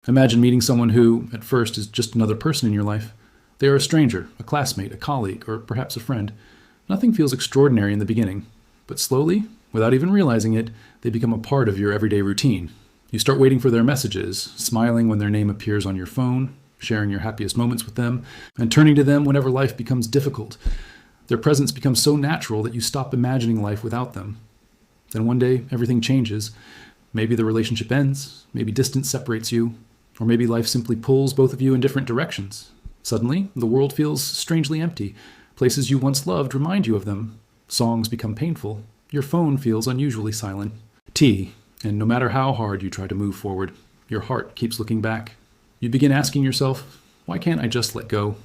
Imagine meeting someone who, at first, is just another person in your life. They are a stranger, a classmate, a colleague, or perhaps a friend. Nothing feels extraordinary in the beginning, but slowly, without even realizing it, they become a part of your everyday routine. You start waiting for their messages, smiling when their name appears on your phone, sharing your happiest moments with them, and turning to them whenever life becomes difficult. Their presence becomes so natural that you stop imagining life without them. Then one day, everything changes. Maybe the relationship ends, maybe distance separates you, or maybe life simply pulls both of you in different directions. Suddenly, the world feels strangely empty. Places you once loved remind you of them. Songs become painful. Your phone feels unusually silent. And no matter how hard you try to move forward, your heart keeps looking back. You begin asking yourself, why can't I just let go?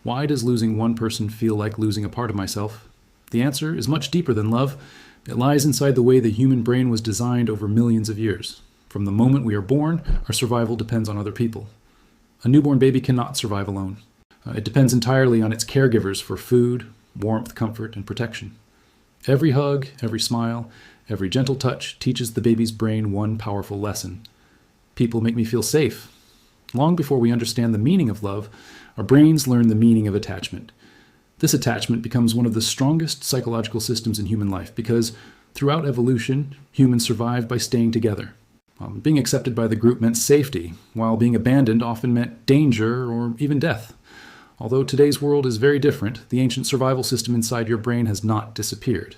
Why does losing one person feel like losing a part of myself? The answer is much deeper than love. It lies inside the way the human brain was designed over millions of years. From the moment we are born, our survival depends on other people. A newborn baby cannot survive alone. It depends entirely on its caregivers for food, warmth, comfort, and protection. Every hug, every smile, every gentle touch teaches the baby's brain one powerful lesson. People make me feel safe. Long before we understand the meaning of love, our brains learn the meaning of attachment. This attachment becomes one of the strongest psychological systems in human life because throughout evolution, humans survived by staying together. Being accepted by the group meant safety, while being abandoned often meant danger or even death. Although today's world is very different, the ancient survival system inside your brain has not disappeared.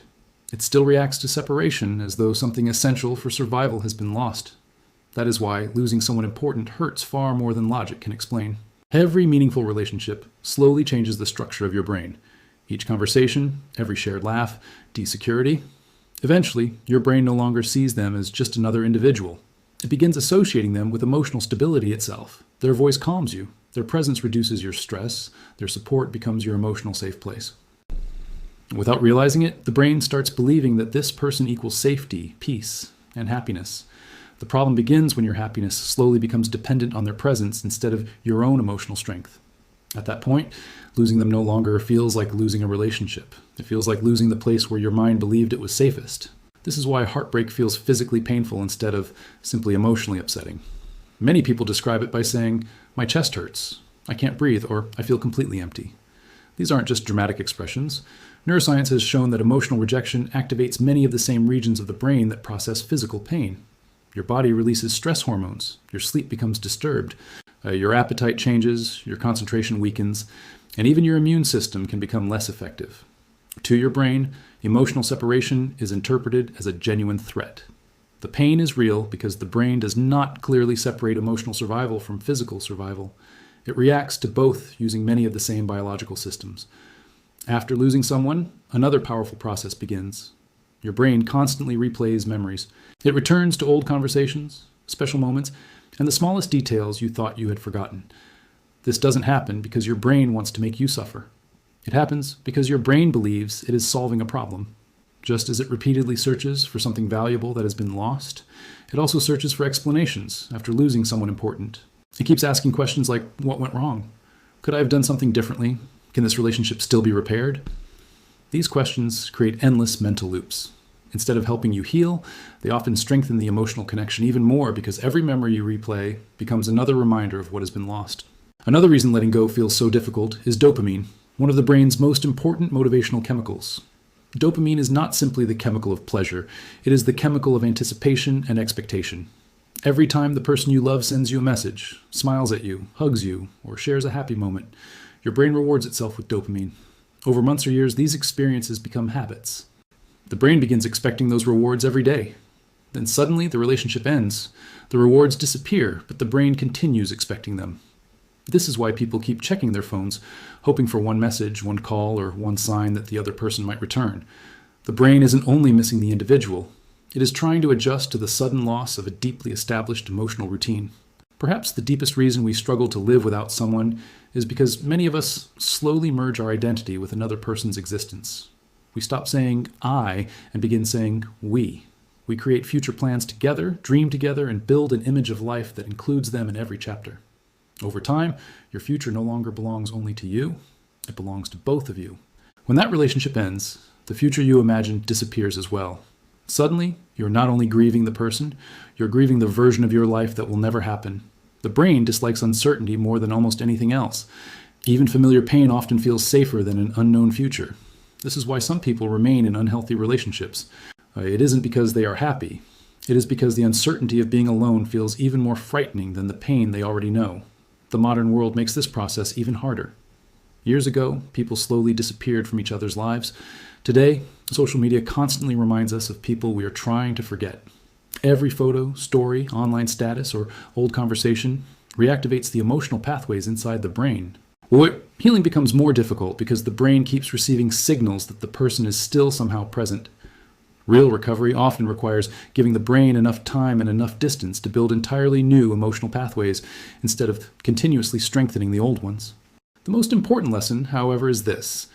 It still reacts to separation as though something essential for survival has been lost. That is why losing someone important hurts far more than logic can explain. Every meaningful relationship slowly changes the structure of your brain. Each conversation, every shared laugh, security. Eventually, your brain no longer sees them as just another individual. It begins associating them with emotional stability itself. Their voice calms you. Their presence reduces your stress. Their support becomes your emotional safe place. Without realizing it, the brain starts believing that this person equals safety, peace, and happiness. The problem begins when your happiness slowly becomes dependent on their presence instead of your own emotional strength. At that point, losing them no longer feels like losing a relationship. It feels like losing the place where your mind believed it was safest. This is why heartbreak feels physically painful instead of simply emotionally upsetting. Many people describe it by saying, "My chest hurts," "I can't breathe," or "I feel completely empty." These aren't just dramatic expressions. Neuroscience has shown that emotional rejection activates many of the same regions of the brain that process physical pain. Your body releases stress hormones, your sleep becomes disturbed, your appetite changes, your concentration weakens, and even your immune system can become less effective. To your brain, emotional separation is interpreted as a genuine threat. The pain is real because the brain does not clearly separate emotional survival from physical survival. It reacts to both using many of the same biological systems. After losing someone, another powerful process begins. Your brain constantly replays memories. It returns to old conversations, special moments, and the smallest details you thought you had forgotten. This doesn't happen because your brain wants to make you suffer. It happens because your brain believes it is solving a problem. Just as it repeatedly searches for something valuable that has been lost, it also searches for explanations after losing someone important. It keeps asking questions like, what went wrong? Could I have done something differently? Can this relationship still be repaired? These questions create endless mental loops. Instead of helping you heal, they often strengthen the emotional connection even more because every memory you replay becomes another reminder of what has been lost. Another reason letting go feels so difficult is dopamine, one of the brain's most important motivational chemicals. Dopamine is not simply the chemical of pleasure, it is the chemical of anticipation and expectation. Every time the person you love sends you a message, smiles at you, hugs you, or shares a happy moment, your brain rewards itself with dopamine. Over months or years, these experiences become habits. The brain begins expecting those rewards every day. Then suddenly, the relationship ends. The rewards disappear, but the brain continues expecting them. This is why people keep checking their phones, hoping for one message, one call, or one sign that the other person might return. The brain isn't only missing the individual. It is trying to adjust to the sudden loss of a deeply established emotional routine. Perhaps the deepest reason we struggle to live without someone is because many of us slowly merge our identity with another person's existence. We stop saying I and begin saying we. We create future plans together, dream together, and build an image of life that includes them in every chapter. Over time, your future no longer belongs only to you, it belongs to both of you. When that relationship ends, the future you imagined disappears as well. Suddenly, you're not only grieving the person, you're grieving the version of your life that will never happen. The brain dislikes uncertainty more than almost anything else. Even familiar pain often feels safer than an unknown future. This is why some people remain in unhealthy relationships. It isn't because they are happy. It is because the uncertainty of being alone feels even more frightening than the pain they already know. The modern world makes this process even harder. Years ago, people slowly disappeared from each other's lives. Today, social media constantly reminds us of people we are trying to forget. Every photo, story, online status, or old conversation reactivates the emotional pathways inside the brain. Well, healing becomes more difficult because the brain keeps receiving signals that the person is still somehow present. Real recovery often requires giving the brain enough time and enough distance to build entirely new emotional pathways instead of continuously strengthening the old ones. The most important lesson, however, is this.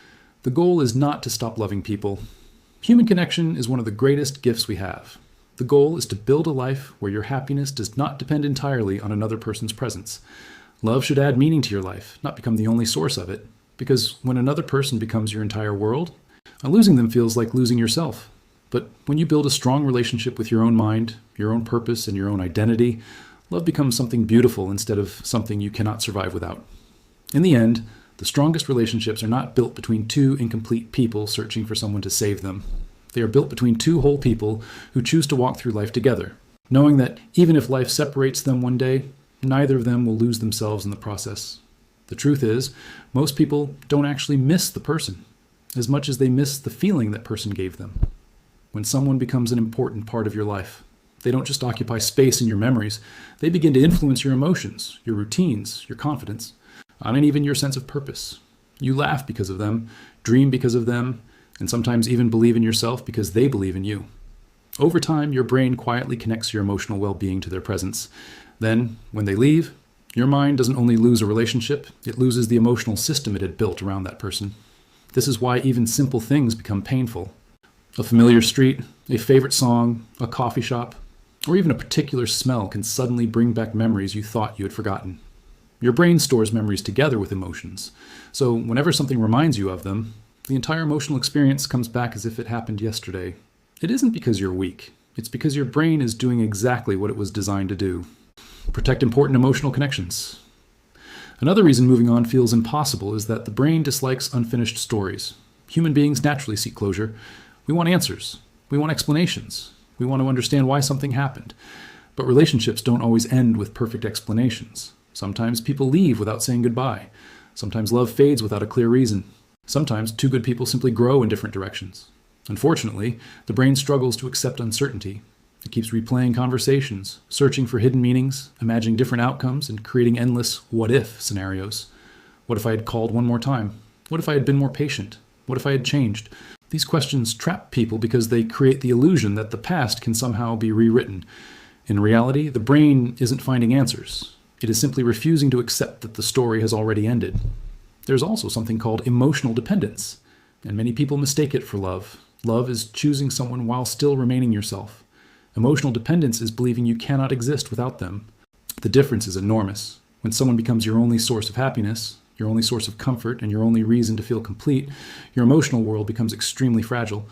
The goal is not to stop loving people. Human connection is one of the greatest gifts we have. The goal is to build a life where your happiness does not depend entirely on another person's presence. Love should add meaning to your life, not become the only source of it. Because when another person becomes your entire world, losing them feels like losing yourself. But when you build a strong relationship with your own mind, your own purpose, and your own identity, love becomes something beautiful instead of something you cannot survive without. In the end, the strongest relationships are not built between two incomplete people searching for someone to save them. They are built between two whole people who choose to walk through life together, knowing that even if life separates them one day, neither of them will lose themselves in the process. The truth is, most people don't actually miss the person, as much as they miss the feeling that person gave them. When someone becomes an important part of your life, they don't just occupy space in your memories, they begin to influence your emotions, your routines, your confidence, and even your sense of purpose. You laugh because of them, dream because of them, and sometimes even believe in yourself because they believe in you. Over time, your brain quietly connects your emotional well-being to their presence. Then, when they leave, your mind doesn't only lose a relationship, it loses the emotional system it had built around that person. This is why even simple things become painful. A familiar street, a favorite song, a coffee shop, or even a particular smell can suddenly bring back memories you thought you had forgotten. Your brain stores memories together with emotions, so whenever something reminds you of them, the entire emotional experience comes back as if it happened yesterday. It isn't because you're weak. It's because your brain is doing exactly what it was designed to do. Protect important emotional connections. Another reason moving on feels impossible is that the brain dislikes unfinished stories. Human beings naturally seek closure. We want answers. We want explanations. We want to understand why something happened. But relationships don't always end with perfect explanations. Sometimes people leave without saying goodbye. Sometimes love fades without a clear reason. Sometimes two good people simply grow in different directions. Unfortunately, the brain struggles to accept uncertainty. It keeps replaying conversations, searching for hidden meanings, imagining different outcomes, and creating endless what-if scenarios. What if I had called one more time? What if I had been more patient? What if I had changed? These questions trap people because they create the illusion that the past can somehow be rewritten. In reality, the brain isn't finding answers. It is simply refusing to accept that the story has already ended. There's also something called emotional dependence, and many people mistake it for love. Love is choosing someone while still remaining yourself. Emotional dependence is believing you cannot exist without them. The difference is enormous. When someone becomes your only source of happiness, your only source of comfort, and your only reason to feel complete, your emotional world becomes extremely fragile.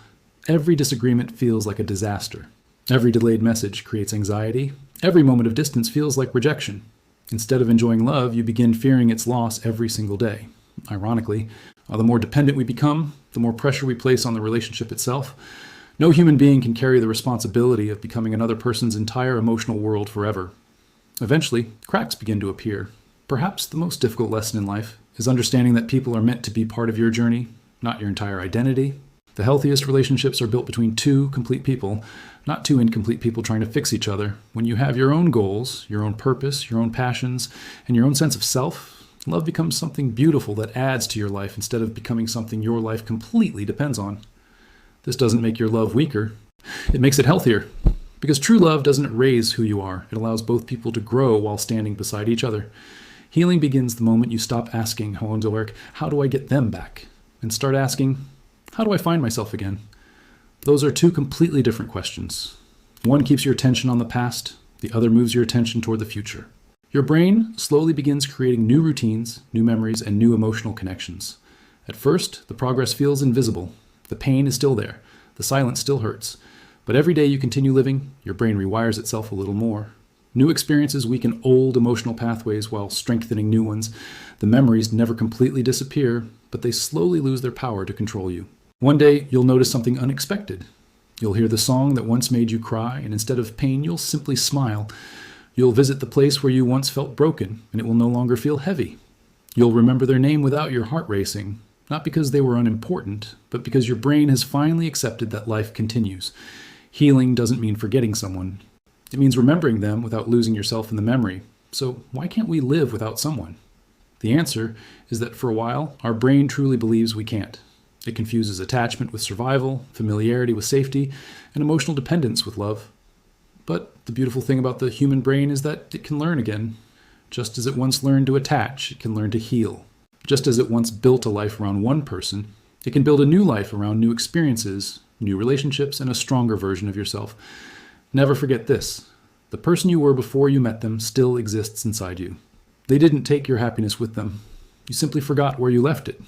Every disagreement feels like a disaster. Every delayed message creates anxiety. Every moment of distance feels like rejection. Instead of enjoying love, you begin fearing its loss every single day. Ironically, the more dependent we become, the more pressure we place on the relationship itself. No human being can carry the responsibility of becoming another person's entire emotional world forever. Eventually, cracks begin to appear. Perhaps the most difficult lesson in life is understanding that people are meant to be part of your journey, not your entire identity. The healthiest relationships are built between two complete people, not two incomplete people trying to fix each other. When you have your own goals, your own purpose, your own passions, and your own sense of self, love becomes something beautiful that adds to your life instead of becoming something your life completely depends on. This doesn't make your love weaker. It makes it healthier. Because true love doesn't erase who you are. It allows both people to grow while standing beside each other. Healing begins the moment you stop asking, how do I get them back? And start asking, how do I find myself again? Those are two completely different questions. One keeps your attention on the past. The other moves your attention toward the future. Your brain slowly begins creating new routines, new memories, and new emotional connections. At first, the progress feels invisible. The pain is still there. The silence still hurts. But every day you continue living, your brain rewires itself a little more. New experiences weaken old emotional pathways while strengthening new ones. The memories never completely disappear, but they slowly lose their power to control you. One day, you'll notice something unexpected. You'll hear the song that once made you cry, and instead of pain, you'll simply smile. You'll visit the place where you once felt broken, and it will no longer feel heavy. You'll remember their name without your heart racing, not because they were unimportant, but because your brain has finally accepted that life continues. Healing doesn't mean forgetting someone. It means remembering them without losing yourself in the memory. So why can't we live without someone? The answer is that for a while, our brain truly believes we can't. It confuses attachment with survival, familiarity with safety, and emotional dependence with love. But the beautiful thing about the human brain is that it can learn again. Just as it once learned to attach, it can learn to heal. Just as it once built a life around one person, it can build a new life around new experiences, new relationships, and a stronger version of yourself. Never forget this. The person you were before you met them still exists inside you. They didn't take your happiness with them. You simply forgot where you left it.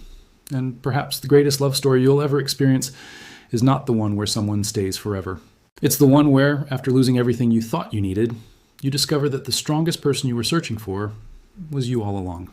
And perhaps the greatest love story you'll ever experience is not the one where someone stays forever. It's the one where, after losing everything you thought you needed, you discover that the strongest person you were searching for was you all along.